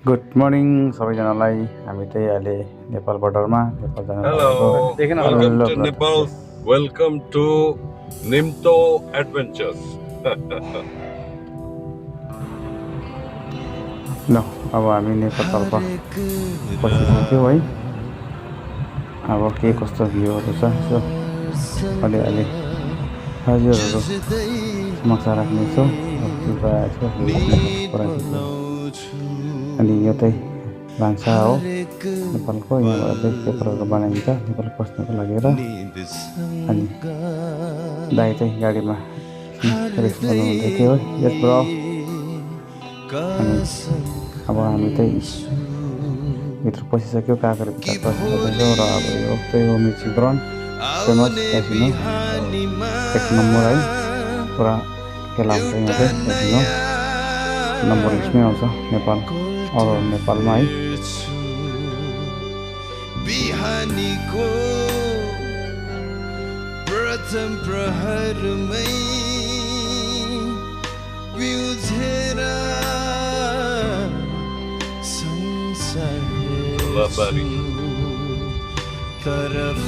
Good morning सबैजनालाई। हामी चाहिँ अहिले नेपाल बोर्डरमा नेपाल जान Hello, welcome to hello Nepal. Welcome to Nimto Adventures. ल अब हामी नेपालतर्फ पसिसक्यौँ है। अब के कस्तो भ्यूहरू छ यसो अलिअलि हजुरहरू समक्ष राख्नेछौँ। अनि यो चाहिँ भान्सा हो नेपालको। यहाँबाट चाहिँ पेपरहरू बनाइन्छ नेपाल पस्नको लागि र अनि दाइ चाहिँ गाडीमा रेस्ट गर्नुहुँदै थियो है। यस ब्रो। अनि अब हामी चाहिँ भित्र पसिसक्यो काँक्रे भित्र पसिसकेको र अब यो चाहिँ हो मिर्ची ब्रन फेमस क्यासिनो 1 नम्बर है। पुरा खेला हुन्छ यहाँ चाहिँ क्यासिनो नम्बर लिस्टमै आउँछ नेपाल अरू नेपालमा है। बिहानीको प्रथम प्रहरमै बिउझेर संसार Labari. तरफ